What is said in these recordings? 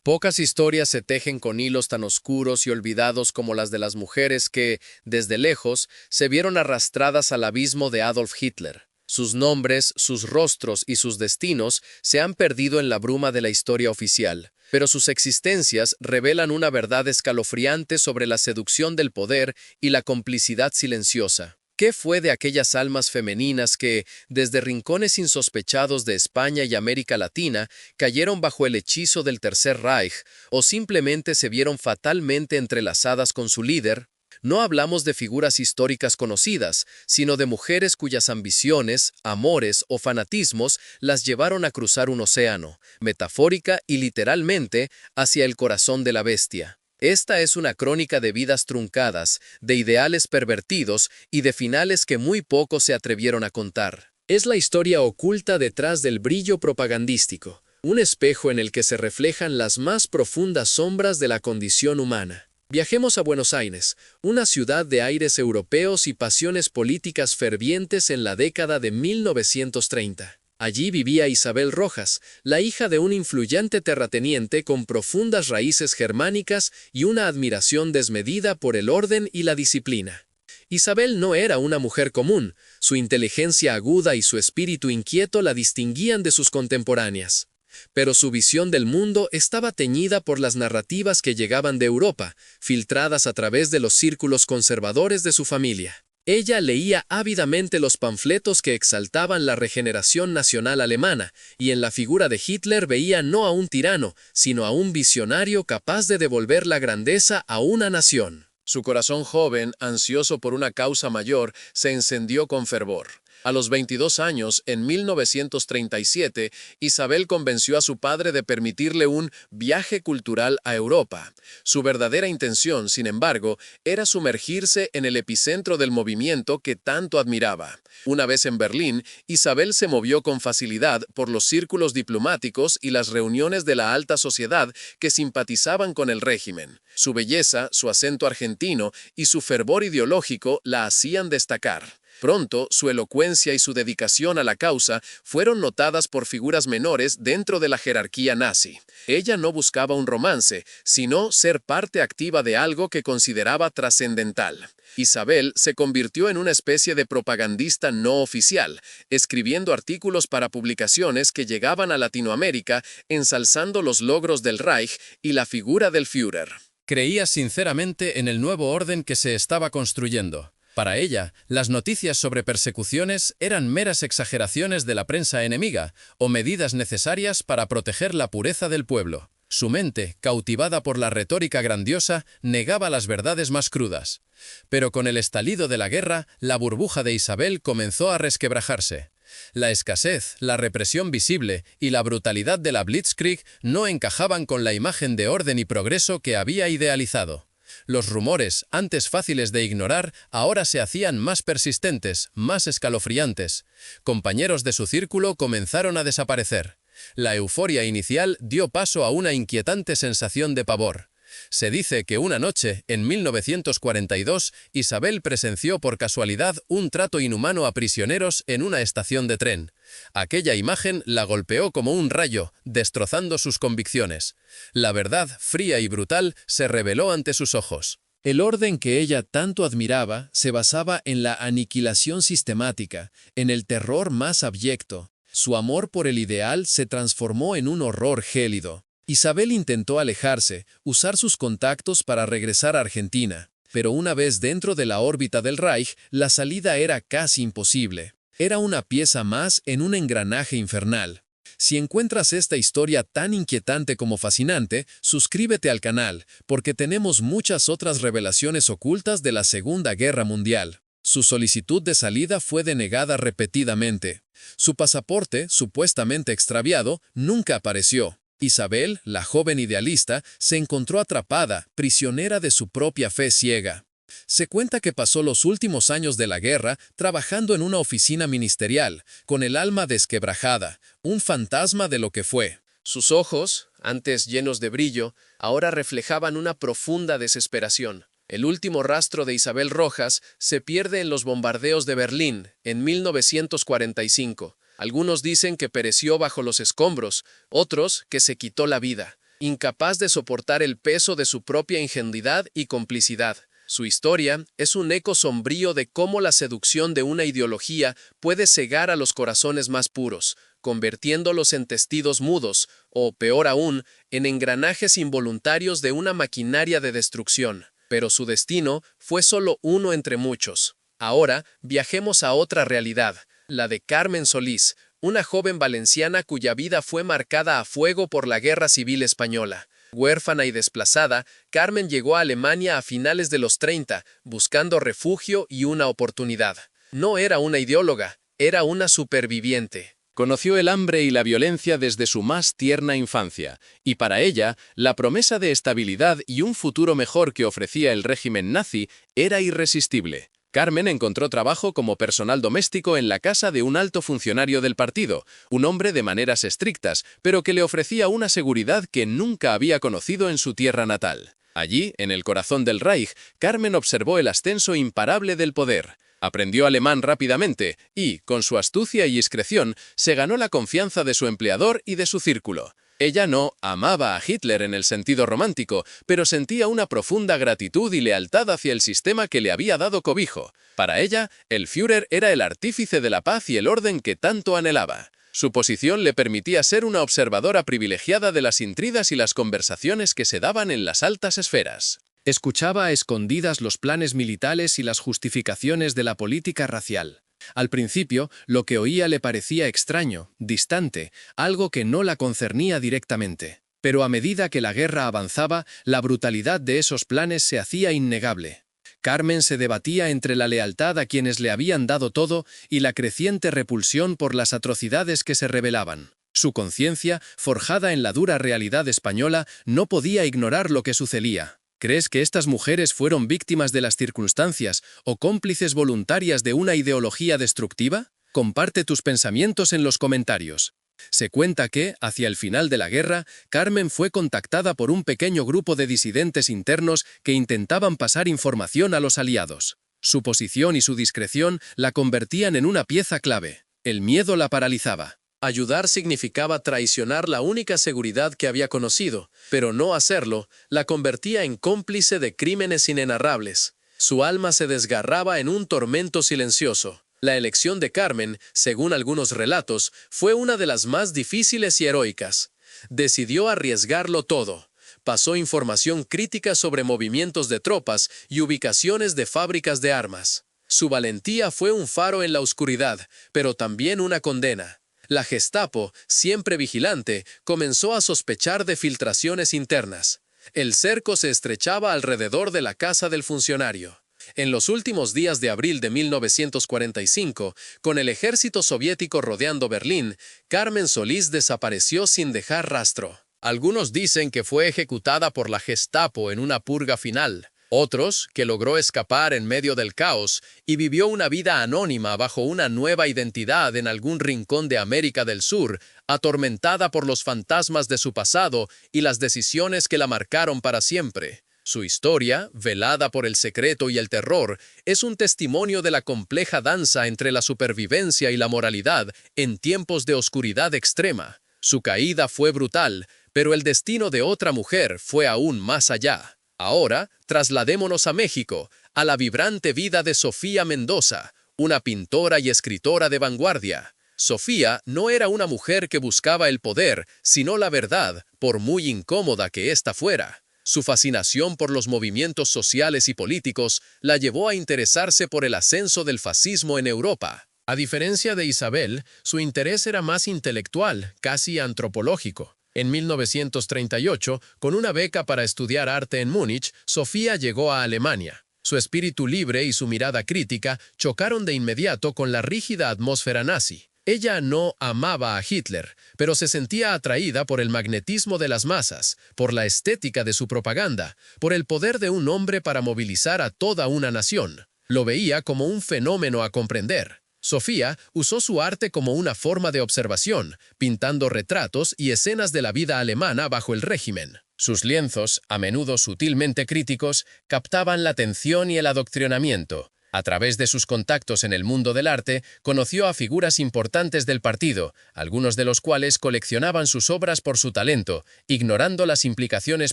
Pocas historias se tejen con hilos tan oscuros y olvidados como las de las mujeres que, desde lejos, se vieron arrastradas al abismo de Adolf Hitler. Sus nombres, sus rostros y sus destinos se han perdido en la bruma de la historia oficial, pero sus existencias revelan una verdad escalofriante sobre la seducción del poder y la complicidad silenciosa. ¿Qué fue de aquellas almas femeninas que, desde rincones insospechados de España y América Latina, cayeron bajo el hechizo del Tercer Reich o simplemente se vieron fatalmente entrelazadas con su líder? No hablamos de figuras históricas conocidas, sino de mujeres cuyas ambiciones, amores o fanatismos las llevaron a cruzar un océano, metafórica y literalmente, hacia el corazón de la bestia. Esta es una crónica de vidas truncadas, de ideales pervertidos y de finales que muy pocos se atrevieron a contar. Es la historia oculta detrás del brillo propagandístico, un espejo en el que se reflejan las más profundas sombras de la condición humana. Viajemos a Buenos Aires, una ciudad de aires europeos y pasiones políticas fervientes en la década de 1930. Allí vivía Isabel Rojas, la hija de un influyente terrateniente con profundas raíces germánicas y una admiración desmedida por el orden y la disciplina. Isabel no era una mujer común, su inteligencia aguda y su espíritu inquieto la distinguían de sus contemporáneas. Pero su visión del mundo estaba teñida por las narrativas que llegaban de Europa, filtradas a través de los círculos conservadores de su familia. Ella leía ávidamente los panfletos que exaltaban la regeneración nacional alemana, y en la figura de Hitler veía no a un tirano, sino a un visionario capaz de devolver la grandeza a una nación. Su corazón joven, ansioso por una causa mayor, se encendió con fervor. A los 22 años, en 1937, Isabel convenció a su padre de permitirle un viaje cultural a Europa. Su verdadera intención, sin embargo, era sumergirse en el epicentro del movimiento que tanto admiraba. Una vez en Berlín, Isabel se movió con facilidad por los círculos diplomáticos y las reuniones de la alta sociedad que simpatizaban con el régimen. Su belleza, su acento argentino y su fervor ideológico la hacían destacar. Pronto, su elocuencia y su dedicación a la causa fueron notadas por figuras menores dentro de la jerarquía nazi. Ella no buscaba un romance, sino ser parte activa de algo que consideraba trascendental. Isabel se convirtió en una especie de propagandista no oficial, escribiendo artículos para publicaciones que llegaban a Latinoamérica, ensalzando los logros del Reich y la figura del Führer. Creía sinceramente en el nuevo orden que se estaba construyendo. Para ella, las noticias sobre persecuciones eran meras exageraciones de la prensa enemiga o medidas necesarias para proteger la pureza del pueblo. Su mente, cautivada por la retórica grandiosa, negaba las verdades más crudas. Pero con el estallido de la guerra, la burbuja de Isabel comenzó a resquebrajarse. La escasez, la represión visible y la brutalidad de la Blitzkrieg no encajaban con la imagen de orden y progreso que había idealizado. Los rumores, antes fáciles de ignorar, ahora se hacían más persistentes, más escalofriantes. Compañeros de su círculo comenzaron a desaparecer. La euforia inicial dio paso a una inquietante sensación de pavor. Se dice que una noche, en 1942, Isabel presenció por casualidad un trato inhumano a prisioneros en una estación de tren. Aquella imagen la golpeó como un rayo, destrozando sus convicciones. La verdad, fría y brutal, se reveló ante sus ojos. El orden que ella tanto admiraba se basaba en la aniquilación sistemática, en el terror más abyecto. Su amor por el ideal se transformó en un horror gélido. Isabel intentó alejarse, usar sus contactos para regresar a Argentina, pero una vez dentro de la órbita del Reich, la salida era casi imposible. Era una pieza más en un engranaje infernal. Si encuentras esta historia tan inquietante como fascinante, suscríbete al canal, porque tenemos muchas otras revelaciones ocultas de la Segunda Guerra Mundial. Su solicitud de salida fue denegada repetidamente. Su pasaporte, supuestamente extraviado, nunca apareció. Isabel, la joven idealista, se encontró atrapada, prisionera de su propia fe ciega. Se cuenta que pasó los últimos años de la guerra trabajando en una oficina ministerial, con el alma desquebrajada, un fantasma de lo que fue. Sus ojos, antes llenos de brillo, ahora reflejaban una profunda desesperación. El último rastro de Isabel Rojas se pierde en los bombardeos de Berlín, en 1945. Algunos dicen que pereció bajo los escombros, otros que se quitó la vida. incapaz de soportar el peso de su propia ingenuidad y complicidad. Su historia es un eco sombrío de cómo la seducción de una ideología puede cegar a los corazones más puros, convirtiéndolos en testigos mudos, o, peor aún, en engranajes involuntarios de una maquinaria de destrucción. Pero su destino fue solo uno entre muchos. Ahora viajemos a otra realidad, la de Carmen Solís, una joven valenciana cuya vida fue marcada a fuego por la Guerra Civil Española. Huérfana y desplazada, Carmen llegó a Alemania a finales de los 30, buscando refugio y una oportunidad. No era una ideóloga, era una superviviente. Conoció el hambre y la violencia desde su más tierna infancia, y para ella, la promesa de estabilidad y un futuro mejor que ofrecía el régimen nazi era irresistible. Carmen encontró trabajo como personal doméstico en la casa de un alto funcionario del partido, un hombre de maneras estrictas, pero que le ofrecía una seguridad que nunca había conocido en su tierra natal. Allí, en el corazón del Reich, Carmen observó el ascenso imparable del poder. Aprendió alemán rápidamente y, con su astucia y discreción, se ganó la confianza de su empleador y de su círculo. Ella no amaba a Hitler en el sentido romántico, pero sentía una profunda gratitud y lealtad hacia el sistema que le había dado cobijo. Para ella, el Führer era el artífice de la paz y el orden que tanto anhelaba. Su posición le permitía ser una observadora privilegiada de las intrigas y las conversaciones que se daban en las altas esferas. Escuchaba a escondidas los planes militares y las justificaciones de la política racial. Al principio, lo que oía le parecía extraño, distante, algo que no la concernía directamente. Pero a medida que la guerra avanzaba, la brutalidad de esos planes se hacía innegable. Carmen se debatía entre la lealtad a quienes le habían dado todo y la creciente repulsión por las atrocidades que se revelaban. Su conciencia, forjada en la dura realidad española, no podía ignorar lo que sucedía. ¿Crees que estas mujeres fueron víctimas de las circunstancias o cómplices voluntarias de una ideología destructiva? Comparte tus pensamientos en los comentarios. Se cuenta que, hacia el final de la guerra, Carmen fue contactada por un pequeño grupo de disidentes internos que intentaban pasar información a los aliados. Su posición y su discreción la convertían en una pieza clave. El miedo la paralizaba. Ayudar significaba traicionar la única seguridad que había conocido, pero no hacerlo la convertía en cómplice de crímenes inenarrables. Su alma se desgarraba en un tormento silencioso. La elección de Carmen, según algunos relatos, fue una de las más difíciles y heroicas. Decidió arriesgarlo todo. Pasó información crítica sobre movimientos de tropas y ubicaciones de fábricas de armas. Su valentía fue un faro en la oscuridad, pero también una condena. La Gestapo, siempre vigilante, comenzó a sospechar de filtraciones internas. El cerco se estrechaba alrededor de la casa del funcionario. En los últimos días de abril de 1945, con el ejército soviético rodeando Berlín, Carmen Solís desapareció sin dejar rastro. Algunos dicen que fue ejecutada por la Gestapo en una purga final. Otros, que logró escapar en medio del caos y vivió una vida anónima bajo una nueva identidad en algún rincón de América del Sur, atormentada por los fantasmas de su pasado y las decisiones que la marcaron para siempre. Su historia, velada por el secreto y el terror, es un testimonio de la compleja danza entre la supervivencia y la moralidad en tiempos de oscuridad extrema. Su caída fue brutal, pero el destino de otra mujer fue aún más allá. Ahora, trasladémonos a México, a la vibrante vida de Sofía Mendoza, una pintora y escritora de vanguardia. Sofía no era una mujer que buscaba el poder, sino la verdad, por muy incómoda que ésta fuera. Su fascinación por los movimientos sociales y políticos la llevó a interesarse por el ascenso del fascismo en Europa. A diferencia de Isabel, su interés era más intelectual, casi antropológico. En 1938, con una beca para estudiar arte en Múnich, Sofía llegó a Alemania. Su espíritu libre y su mirada crítica chocaron de inmediato con la rígida atmósfera nazi. Ella no amaba a Hitler, pero se sentía atraída por el magnetismo de las masas, por la estética de su propaganda, por el poder de un hombre para movilizar a toda una nación. Lo veía como un fenómeno a comprender. Sofía usó su arte como una forma de observación, pintando retratos y escenas de la vida alemana bajo el régimen. Sus lienzos, a menudo sutilmente críticos, captaban la atención y el adoctrinamiento. A través de sus contactos en el mundo del arte, conoció a figuras importantes del partido, algunos de los cuales coleccionaban sus obras por su talento, ignorando las implicaciones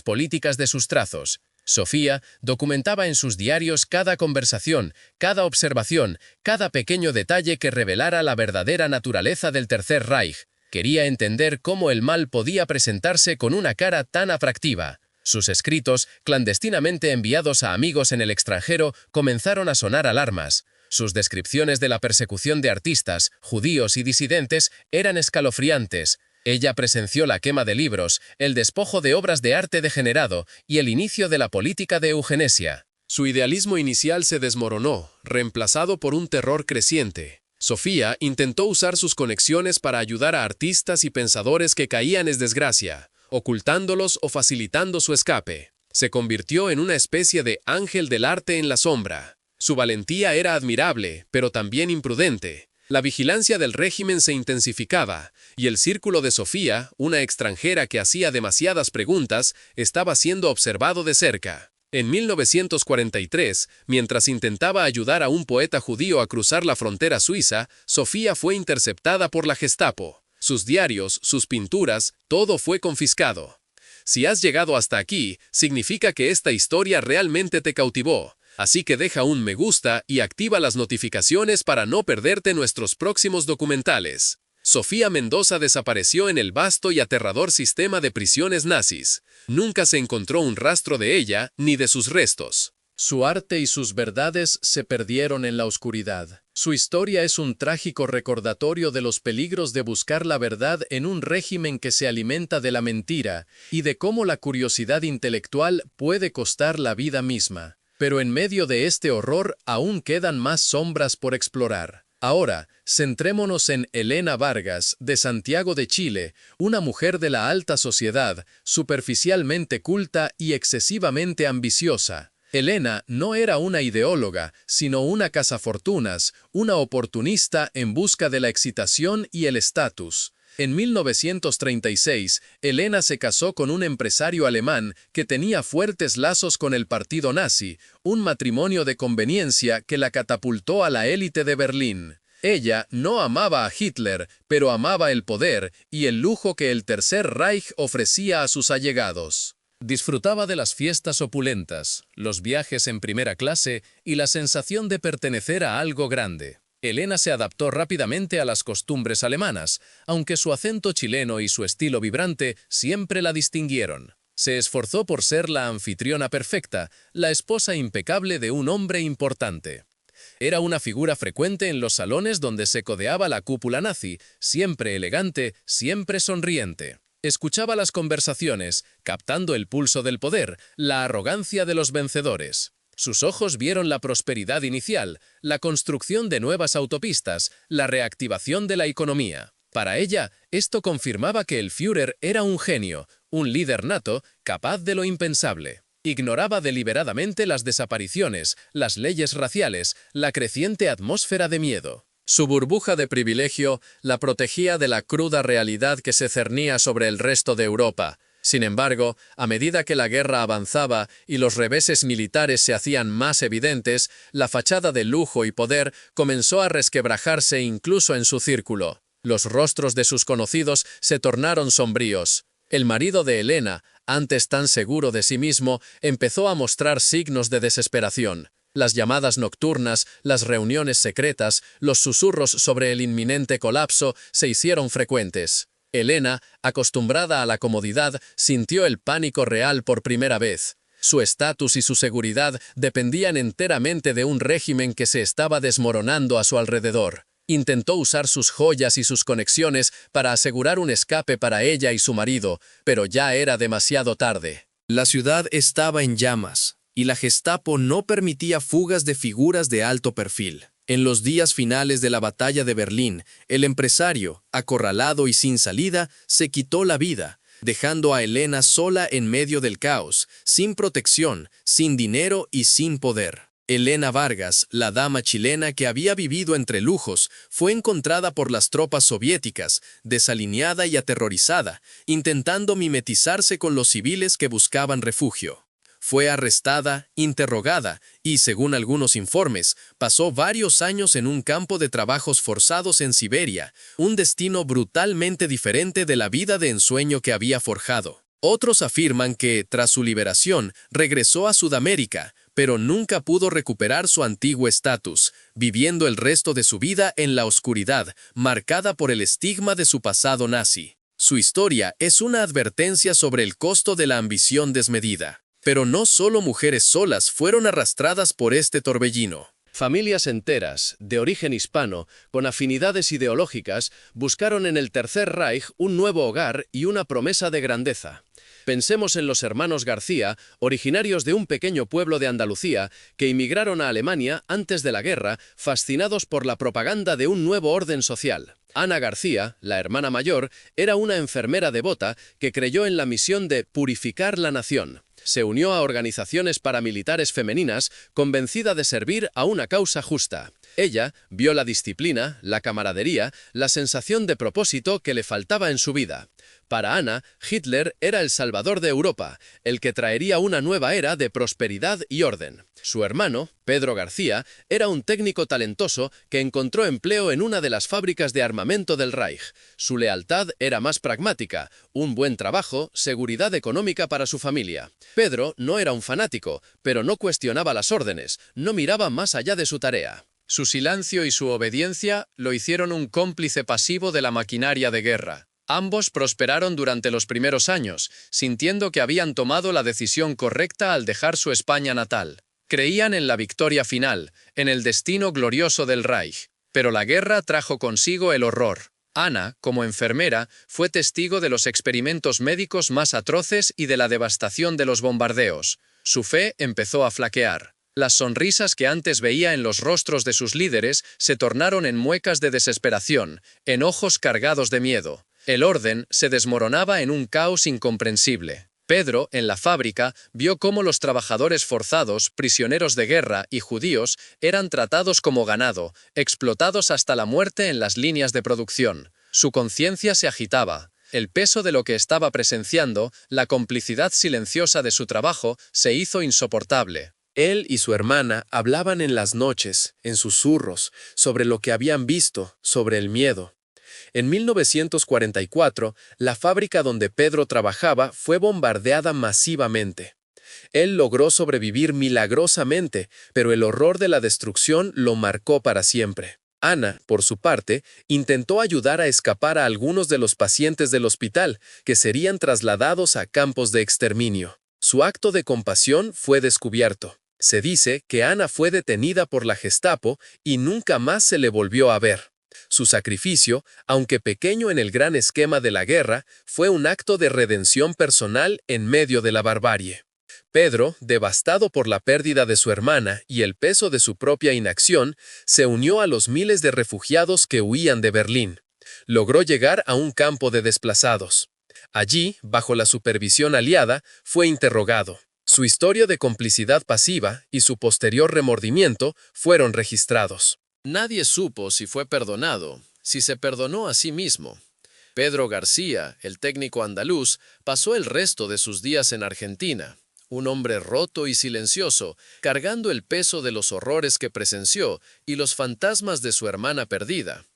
políticas de sus trazos. Sofía documentaba en sus diarios cada conversación, cada observación, cada pequeño detalle que revelara la verdadera naturaleza del Tercer Reich. Quería entender cómo el mal podía presentarse con una cara tan atractiva. Sus escritos, clandestinamente enviados a amigos en el extranjero, comenzaron a sonar alarmas. Sus descripciones de la persecución de artistas, judíos y disidentes eran escalofriantes. Ella presenció la quema de libros, el despojo de obras de arte degenerado y el inicio de la política de eugenesia. Su idealismo inicial se desmoronó, reemplazado por un terror creciente. Sofía intentó usar sus conexiones para ayudar a artistas y pensadores que caían en desgracia, ocultándolos o facilitando su escape. Se convirtió en una especie de ángel del arte en la sombra. Su valentía era admirable, pero también imprudente. La vigilancia del régimen se intensificaba, y el círculo de Sofía, una extranjera que hacía demasiadas preguntas, estaba siendo observado de cerca. En 1943, mientras intentaba ayudar a un poeta judío a cruzar la frontera suiza, Sofía fue interceptada por la Gestapo. Sus diarios, sus pinturas, todo fue confiscado. Si has llegado hasta aquí, significa que esta historia realmente te cautivó. Así que deja un me gusta y activa las notificaciones para no perderte nuestros próximos documentales. Sofía Mendoza desapareció en el vasto y aterrador sistema de prisiones nazis. Nunca se encontró un rastro de ella ni de sus restos. Su arte y sus verdades se perdieron en la oscuridad. Su historia es un trágico recordatorio de los peligros de buscar la verdad en un régimen que se alimenta de la mentira y de cómo la curiosidad intelectual puede costar la vida misma. Pero en medio de este horror aún quedan más sombras por explorar. Ahora, centrémonos en Elena Vargas, de Santiago de Chile, una mujer de la alta sociedad, superficialmente culta y excesivamente ambiciosa. Elena no era una ideóloga, sino una cazafortunas, una oportunista en busca de la excitación y el estatus. En 1936, Elena se casó con un empresario alemán que tenía fuertes lazos con el partido nazi, un matrimonio de conveniencia que la catapultó a la élite de Berlín. Ella no amaba a Hitler, pero amaba el poder y el lujo que el Tercer Reich ofrecía a sus allegados. Disfrutaba de las fiestas opulentas, los viajes en primera clase y la sensación de pertenecer a algo grande. Elena se adaptó rápidamente a las costumbres alemanas, aunque su acento chileno y su estilo vibrante siempre la distinguieron. Se esforzó por ser la anfitriona perfecta, la esposa impecable de un hombre importante. Era una figura frecuente en los salones donde se codeaba la cúpula nazi, siempre elegante, siempre sonriente. Escuchaba las conversaciones, captando el pulso del poder, la arrogancia de los vencedores. Sus ojos vieron la prosperidad inicial, la construcción de nuevas autopistas, la reactivación de la economía. Para ella, esto confirmaba que el Führer era un genio, un líder nato, capaz de lo impensable. Ignoraba deliberadamente las desapariciones, las leyes raciales, la creciente atmósfera de miedo. Su burbuja de privilegio la protegía de la cruda realidad que se cernía sobre el resto de Europa. Sin embargo, a medida que la guerra avanzaba y los reveses militares se hacían más evidentes, la fachada de lujo y poder comenzó a resquebrajarse incluso en su círculo. Los rostros de sus conocidos se tornaron sombríos. El marido de Elena, antes tan seguro de sí mismo, empezó a mostrar signos de desesperación. Las llamadas nocturnas, las reuniones secretas, los susurros sobre el inminente colapso se hicieron frecuentes. Elena, acostumbrada a la comodidad, sintió el pánico real por primera vez. Su estatus y su seguridad dependían enteramente de un régimen que se estaba desmoronando a su alrededor. Intentó usar sus joyas y sus conexiones para asegurar un escape para ella y su marido, pero ya era demasiado tarde. La ciudad estaba en llamas, y la Gestapo no permitía fugas de figuras de alto perfil. En los días finales de la batalla de Berlín, el empresario, acorralado y sin salida, se quitó la vida, dejando a Elena sola en medio del caos, sin protección, sin dinero y sin poder. Elena Vargas, la dama chilena que había vivido entre lujos, fue encontrada por las tropas soviéticas, desalineada y aterrorizada, intentando mimetizarse con los civiles que buscaban refugio. Fue arrestada, interrogada y, según algunos informes, pasó varios años en un campo de trabajos forzados en Siberia, un destino brutalmente diferente de la vida de ensueño que había forjado. Otros afirman que, tras su liberación, regresó a Sudamérica, pero nunca pudo recuperar su antiguo estatus, viviendo el resto de su vida en la oscuridad, marcada por el estigma de su pasado nazi. Su historia es una advertencia sobre el costo de la ambición desmedida. Pero no solo mujeres solas fueron arrastradas por este torbellino. Familias enteras, de origen hispano, con afinidades ideológicas, buscaron en el Tercer Reich un nuevo hogar y una promesa de grandeza. Pensemos en los hermanos García, originarios de un pequeño pueblo de Andalucía, que emigraron a Alemania antes de la guerra, fascinados por la propaganda de un nuevo orden social. Ana García, la hermana mayor, era una enfermera devota que creyó en la misión de purificar la nación. Se unió a organizaciones paramilitares femeninas, convencida de servir a una causa justa. Ella vio la disciplina, la camaradería, la sensación de propósito que le faltaba en su vida. Para Ana, Hitler era el salvador de Europa, el que traería una nueva era de prosperidad y orden. Su hermano, Pedro García, era un técnico talentoso que encontró empleo en una de las fábricas de armamento del Reich. Su lealtad era más pragmática, un buen trabajo, seguridad económica para su familia. Pedro no era un fanático, pero no cuestionaba las órdenes, no miraba más allá de su tarea. Su silencio y su obediencia lo hicieron un cómplice pasivo de la maquinaria de guerra. Ambos prosperaron durante los primeros años, sintiendo que habían tomado la decisión correcta al dejar su España natal. Creían en la victoria final, en el destino glorioso del Reich. Pero la guerra trajo consigo el horror. Ana, como enfermera, fue testigo de los experimentos médicos más atroces y de la devastación de los bombardeos. Su fe empezó a flaquear. Las sonrisas que antes veía en los rostros de sus líderes se tornaron en muecas de desesperación, en ojos cargados de miedo. El orden se desmoronaba en un caos incomprensible. Pedro, en la fábrica, vio cómo los trabajadores forzados, prisioneros de guerra y judíos eran tratados como ganado, explotados hasta la muerte en las líneas de producción. Su conciencia se agitaba. El peso de lo que estaba presenciando, la complicidad silenciosa de su trabajo, se hizo insoportable. Él y su hermana hablaban en las noches, en susurros, sobre lo que habían visto, sobre el miedo. En 1944, la fábrica donde Pedro trabajaba fue bombardeada masivamente. Él logró sobrevivir milagrosamente, pero el horror de la destrucción lo marcó para siempre. Ana, por su parte, intentó ayudar a escapar a algunos de los pacientes del hospital, que serían trasladados a campos de exterminio. Su acto de compasión fue descubierto. Se dice que Ana fue detenida por la Gestapo y nunca más se le volvió a ver. Su sacrificio, aunque pequeño en el gran esquema de la guerra, fue un acto de redención personal en medio de la barbarie. Pedro, devastado por la pérdida de su hermana y el peso de su propia inacción, se unió a los miles de refugiados que huían de Berlín. Logró llegar a un campo de desplazados. Allí, bajo la supervisión aliada, fue interrogado. Su historia de complicidad pasiva y su posterior remordimiento fueron registrados. Nadie supo si fue perdonado, si se perdonó a sí mismo. Pedro García, el técnico andaluz, pasó el resto de sus días en Argentina, un hombre roto y silencioso, cargando el peso de los horrores que presenció y los fantasmas de su hermana perdida.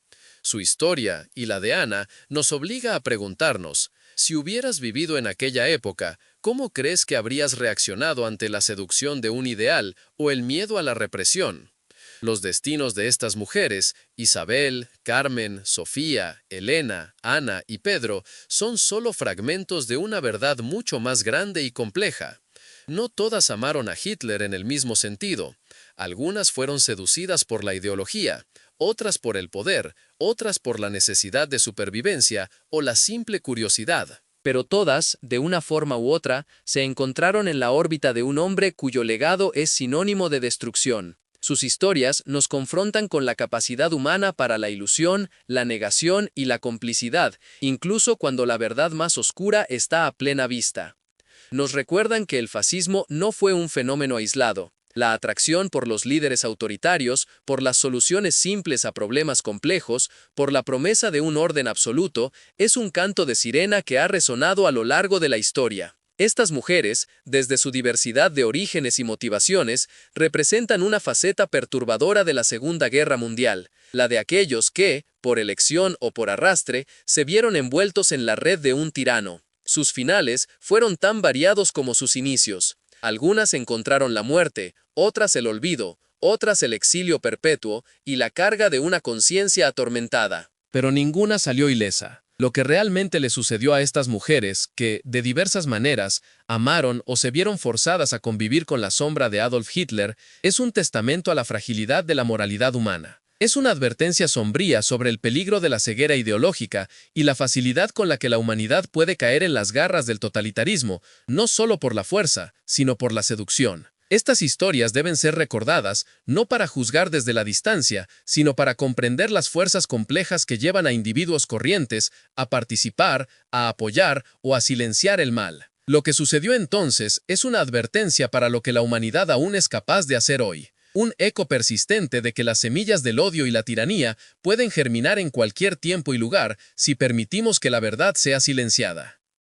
Su historia, y la de Ana, nos obliga a preguntarnos, si hubieras vivido en aquella época, ¿cómo crees que habrías reaccionado ante la seducción de un ideal o el miedo a la represión? Los destinos de estas mujeres, Isabel, Carmen, Sofía, Elena, Ana y Pedro, son solo fragmentos de una verdad mucho más grande y compleja. No todas amaron a Hitler en el mismo sentido. Algunas fueron seducidas por la ideología, otras por el poder, otras por la necesidad de supervivencia o la simple curiosidad. Pero todas, de una forma u otra, se encontraron en la órbita de un hombre cuyo legado es sinónimo de destrucción. Sus historias nos confrontan con la capacidad humana para la ilusión, la negación y la complicidad, incluso cuando la verdad más oscura está a plena vista. Nos recuerdan que el fascismo no fue un fenómeno aislado. La atracción por los líderes autoritarios, por las soluciones simples a problemas complejos, por la promesa de un orden absoluto, es un canto de sirena que ha resonado a lo largo de la historia. Estas mujeres, desde su diversidad de orígenes y motivaciones, representan una faceta perturbadora de la Segunda Guerra Mundial, la de aquellos que, por elección o por arrastre, se vieron envueltos en la red de un tirano. Sus finales fueron tan variados como sus inicios. Algunas encontraron la muerte, otras el olvido, otras el exilio perpetuo y la carga de una conciencia atormentada. Pero ninguna salió ilesa. Lo que realmente le sucedió a estas mujeres, que, de diversas maneras, amaron o se vieron forzadas a convivir con la sombra de Adolf Hitler, es un testamento a la fragilidad de la moralidad humana. Es una advertencia sombría sobre el peligro de la ceguera ideológica y la facilidad con la que la humanidad puede caer en las garras del totalitarismo, no solo por la fuerza, sino por la seducción. Estas historias deben ser recordadas no para juzgar desde la distancia, sino para comprender las fuerzas complejas que llevan a individuos corrientes a participar, a apoyar o a silenciar el mal. Lo que sucedió entonces es una advertencia para lo que la humanidad aún es capaz de hacer hoy. Un eco persistente de que las semillas del odio y la tiranía pueden germinar en cualquier tiempo y lugar si permitimos que la verdad sea silenciada.